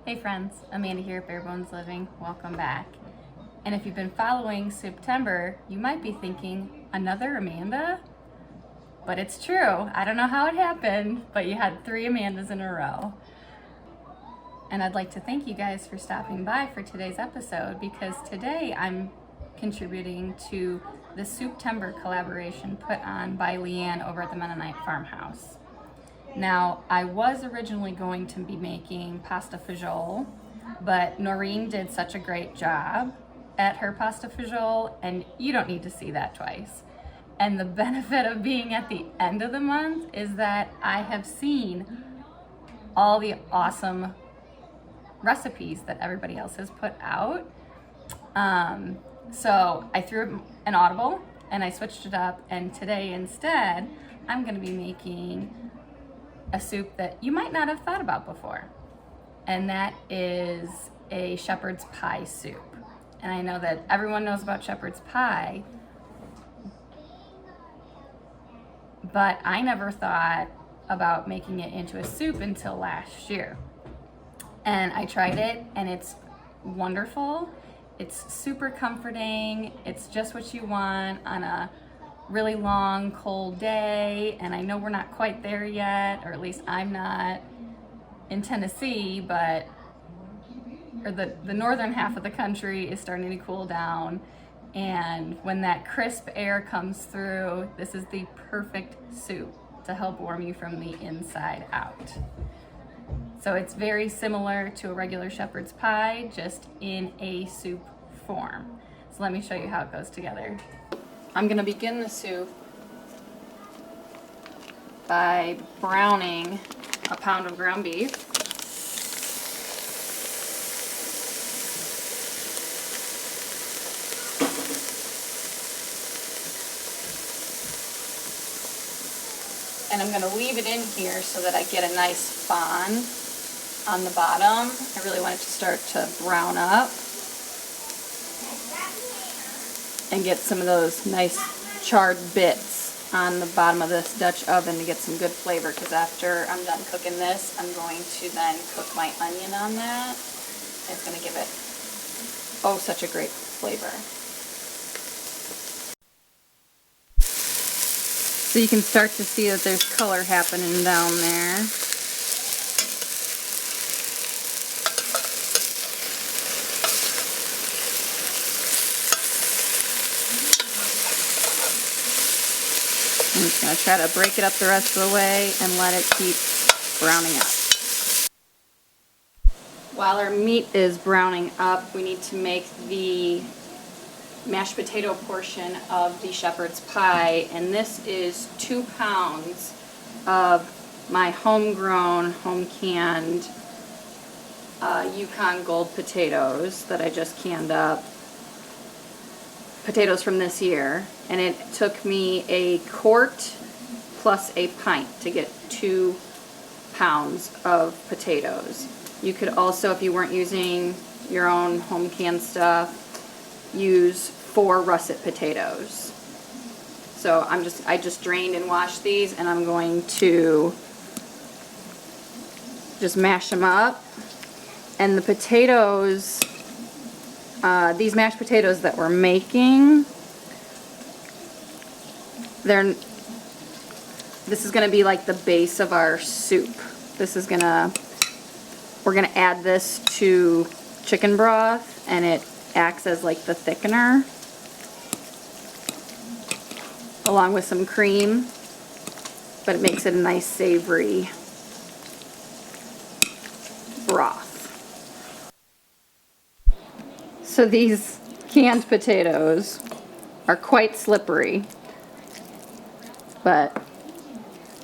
Hey friends, Amanda here at Bare Bones Living. Welcome back. And if you've been following Souptember, you might be thinking, another Amanda? But it's true. I don't know how it happened, but you had 3 Amandas in a row. And I'd like to thank you guys for stopping by for today's episode, because today I'm contributing to the Souptember collaboration put on by Leanne over at the Mennonite Farmhouse. Now, I was originally going to be making pasta fagioli, but Noreen did such a great job at her pasta fagioli, and you don't need to see that twice. And the benefit of being at the end of the month is that I have seen all the awesome recipes that everybody else has put out. So I threw an audible and I switched it up, and today instead I'm going to be making a soup that you might not have thought about before, and that is a shepherd's pie soup. And I know that everyone knows about shepherd's pie, but I never thought about making it into a soup until last year. And I tried it, and it's wonderful. It's super comforting. It's just what you want on a really long, cold day. And I know we're not quite there yet, or at least I'm not in Tennessee, but the northern half of the country is starting to cool down. And when that crisp air comes through, this is the perfect soup to help warm you from the inside out. So it's very similar to a regular shepherd's pie, just in a soup form. So let me show you how it goes together. I'm gonna begin the soup by browning a pound of ground beef. And I'm gonna leave it in here so that I get a nice fawn on the bottom. I really want it to start to brown up and get some of those nice charred bits on the bottom of this Dutch oven to get some good flavor, because after I'm done cooking this, I'm going to then cook my onion on that. It's going to give it, oh, such a great flavor. So you can start to see that there's color happening down there. I'm just going to try to break it up the rest of the way and let it keep browning up. While our meat is browning up, we need to make the mashed potato portion of the shepherd's pie, and this is 2 pounds of my homegrown, home-canned Yukon Gold potatoes that I just canned up. Potatoes from this year, and it took me a quart plus a pint to get 2 pounds of potatoes. You could also, if you weren't using your own home canned stuff, use 4 russet potatoes. So I just drained and washed these, and I'm going to just mash them up. And the potatoes, these mashed potatoes that we're making, this is going to be like the base of our soup. We're going to add this to chicken broth, and it acts as like the thickener, along with some cream, but it makes it a nice savory broth. So these canned potatoes are quite slippery, but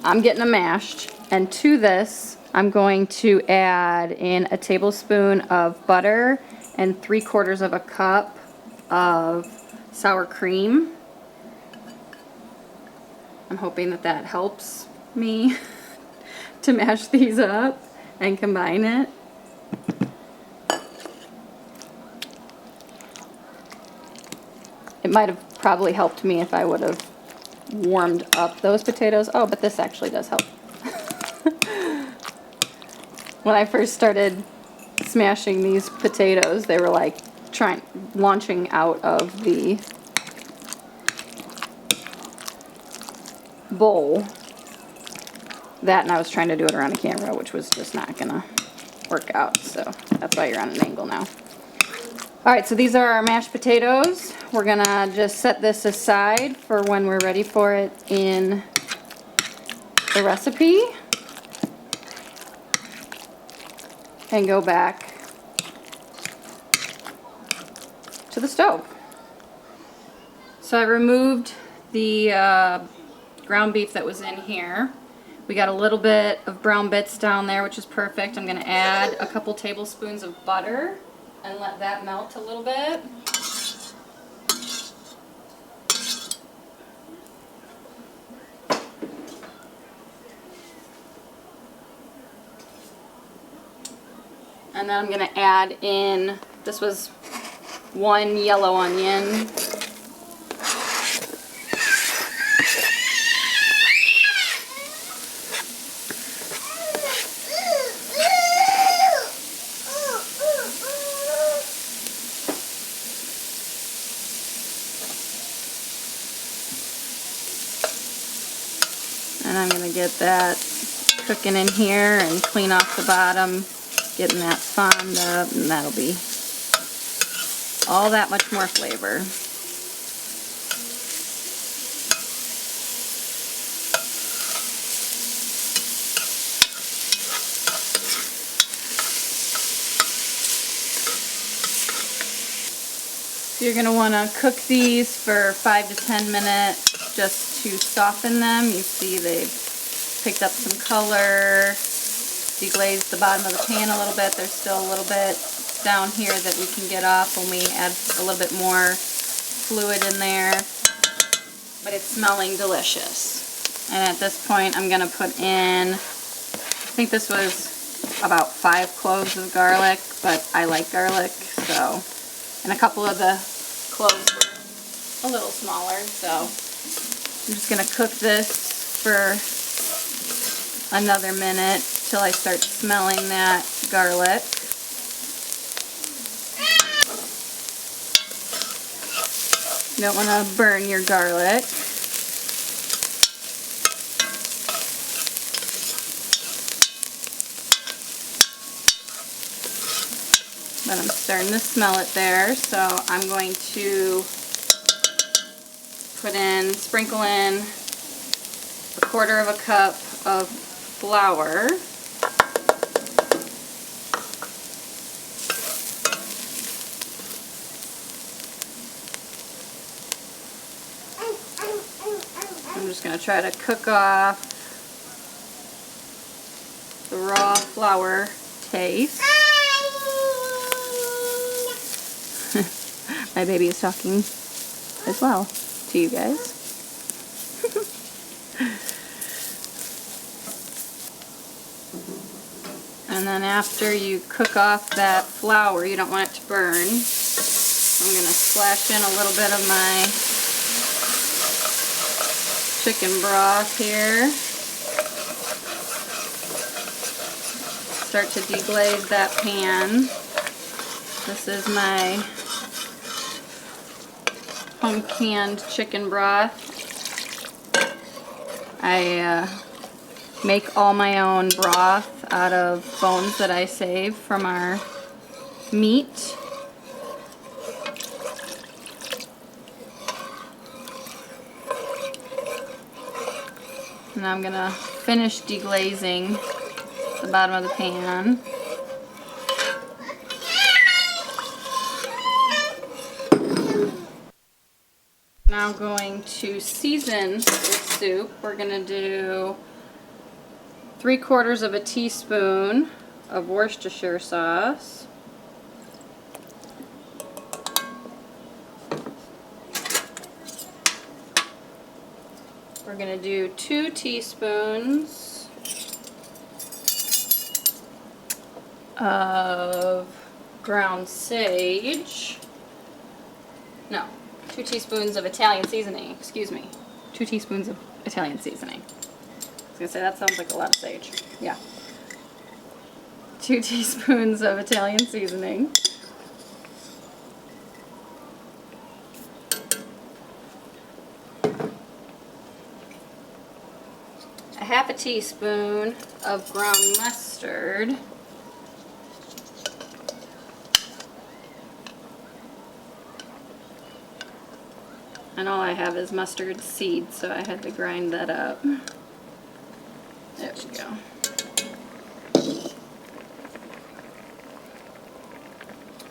I'm getting them mashed, and to this I'm going to add in a tablespoon of butter and 3/4 of a cup of sour cream. I'm hoping that that helps me to mash these up and combine it. It might have probably helped me if I would have warmed up those potatoes. Oh, but this actually does help. When I first started smashing these potatoes. They were like launching out of the bowl. That, and I was trying to do it around a camera, which was just not gonna work out, so that's why you're on an angle now. Alright, so these are our mashed potatoes. We're gonna just set this aside for when we're ready for it in the recipe. And go back to the stove. So I removed the ground beef that was in here. We got a little bit of brown bits down there, which is perfect. I'm going to add a couple tablespoons of butter and let that melt a little bit. And then I'm going to add in, this was 1 yellow onion. And I'm going to get that cooking in here and clean off the bottom, getting that fond up, and that'll be all that much more flavor. So you're going to want to cook these for 5 to 10 minutes just to soften them. You see they've picked up some color, deglazed the bottom of the pan a little bit. There's still a little bit down here that we can get off when we add a little bit more fluid in there. But it's smelling delicious. And at this point I'm going to put in, I think this was about 5 cloves of garlic, but I like garlic, so. And a couple of the cloves were a little smaller, so I'm just going to cook this for another minute till I start smelling that garlic. You don't want to burn your garlic. But I'm starting to smell it there, so I'm going to sprinkle in a 1/4 cup of flour. I'm just going to try to cook off the raw flour taste. My baby is talking as well to you guys. And then after you cook off that flour, you don't want it to burn. I'm going to splash in a little bit of my chicken broth here. Start to deglaze that pan. This is my home canned chicken broth. I make all my own broth out of bones that I save from our meat. And I'm gonna finish deglazing the bottom of the pan. Now going to season this soup. We're gonna do 3/4 teaspoon of Worcestershire sauce. We're gonna do 2 teaspoons of ground sage. No. 2 teaspoons of Italian seasoning, excuse me. 2 teaspoons of Italian seasoning. I was going to say, that sounds like a lot of sage. Yeah. 2 teaspoons of Italian seasoning. A half a teaspoon of ground mustard. And all I have is mustard seed, so I had to grind that up. There we go.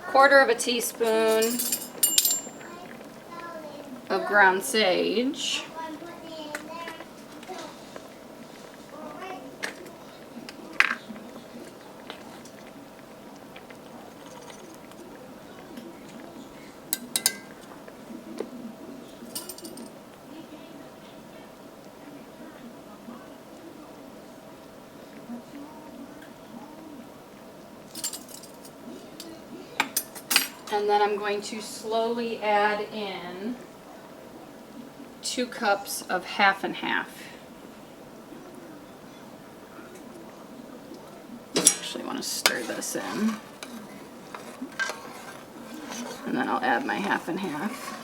Quarter of a teaspoon of ground sage. And then I'm going to slowly add in 2 cups of half and half. I actually want to stir this in. And then I'll add my half and half.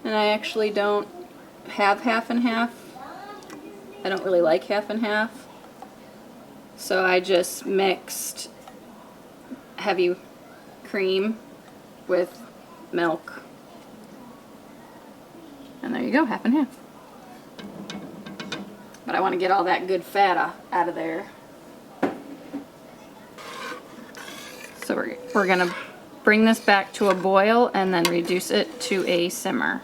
And I actually don't have half and half. I don't really like half and half. So I just mixed heavy cream with milk. And there you go, half and half. But I want to get all that good fat out of there. So we're going to bring this back to a boil and then reduce it to a simmer.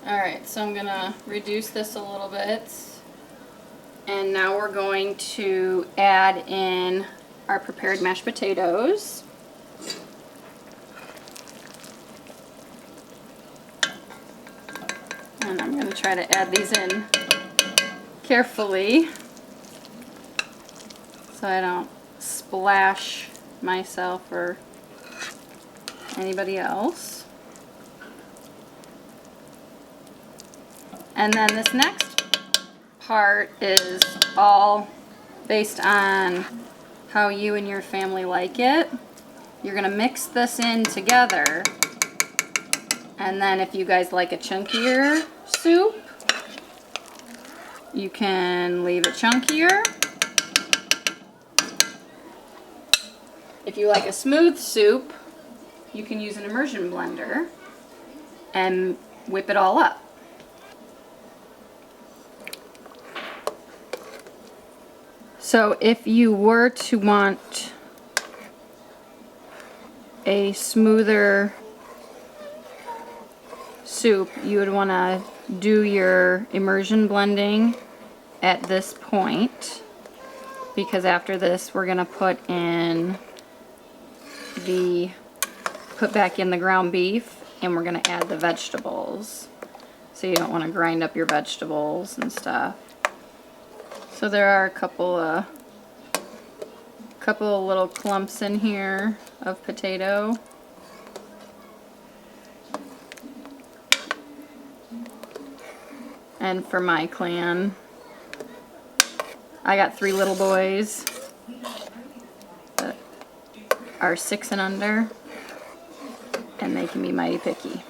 Alright, so I'm going to reduce this a little bit. And now we're going to add in our prepared mashed potatoes. And I'm going to try to add these in carefully so I don't splash myself or anybody else. And then this next part is all based on how you and your family like it. You're going to mix this in together, and then if you guys like a chunkier soup, you can leave it chunkier. If you like a smooth soup, you can use an immersion blender and whip it all up. So if you were to want a smoother soup, you would want to do your immersion blending at this point, because after this we're going to put back in the ground beef, and we're going to add the vegetables. So you don't want to grind up your vegetables and stuff. So there are a couple of little clumps in here of potato. And for my clan, I got 3 little boys that are 6 and under, and they can be mighty picky.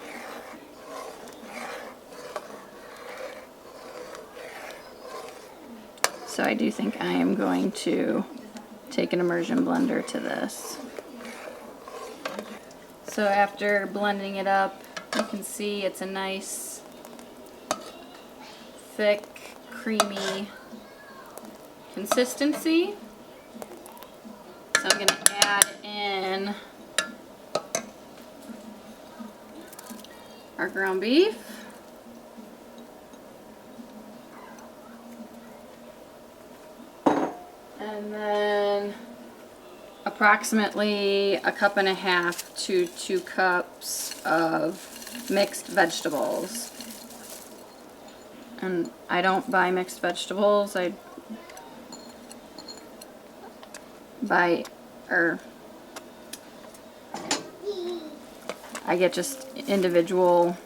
So I do think I am going to take an immersion blender to this. So after blending it up, you can see it's a nice, thick, creamy consistency. So I'm going to add in our ground beef. And then approximately 1.5 to 2 cups of mixed vegetables. And I don't buy mixed vegetables. I get just individual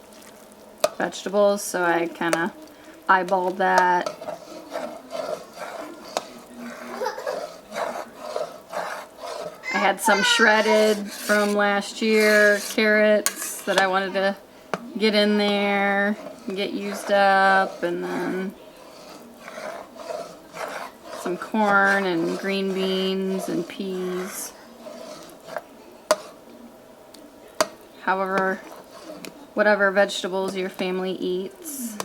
vegetables, so I kind of eyeballed that. I had some shredded from last year carrots that I wanted to get in there and get used up, and then some corn and green beans and peas. However, whatever vegetables your family eats.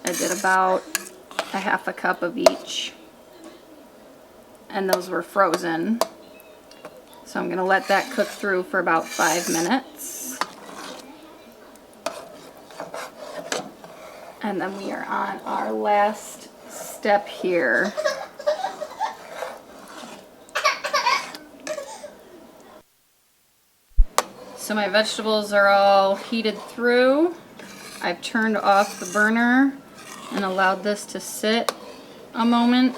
I did about 1/2 cup of each, and those were frozen. So I'm going to let that cook through for about 5 minutes. And then we are on our last step here. So my vegetables are all heated through. I've turned off the burner and allowed this to sit a moment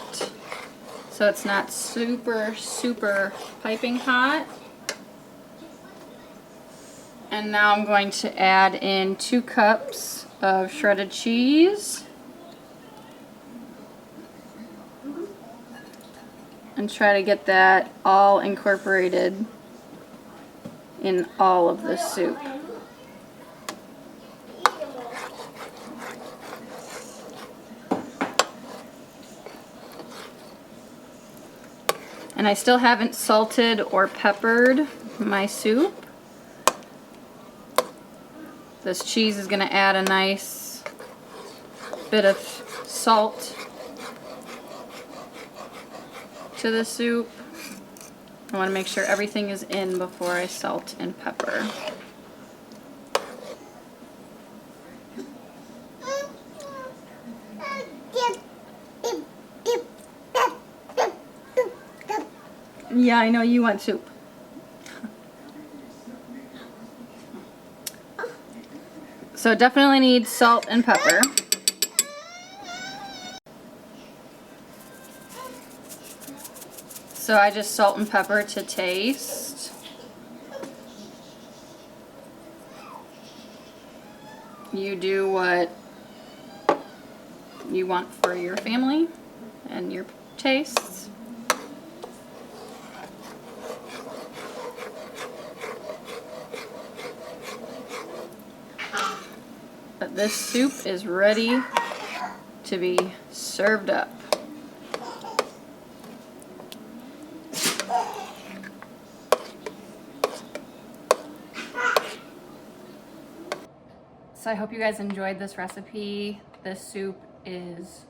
so it's not super piping hot. And now I'm going to add in 2 cups of shredded cheese and try to get that all incorporated in all of the soup. And I still haven't salted or peppered my soup. This cheese is going to add a nice bit of salt to the soup. I want to make sure everything is in before I salt and pepper. Yeah, I know you want soup. So it definitely needs salt and pepper. So I just salt and pepper to taste. You do what you want for your family and your tastes. But this soup is ready to be served up. So I hope you guys enjoyed this recipe. This soup is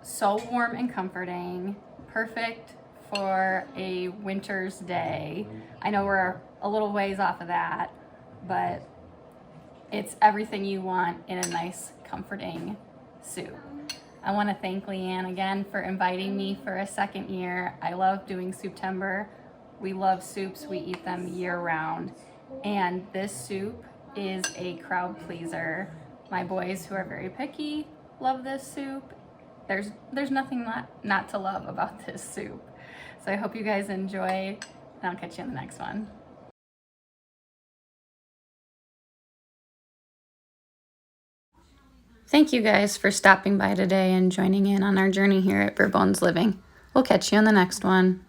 so warm and comforting, perfect for a winter's day. I know we're a little ways off of that, but it's everything you want in a nice, comforting soup. I want to thank Leanne again for inviting me for a second year. I love doing Souptember. We love soups. We eat them year round. And this soup is a crowd pleaser. My boys, who are very picky, love this soup. There's nothing not to love about this soup. So I hope you guys enjoy, and I'll catch you in the next one. Thank you guys for stopping by today and joining in on our journey here at Bare Bones Living. We'll catch you on the next one.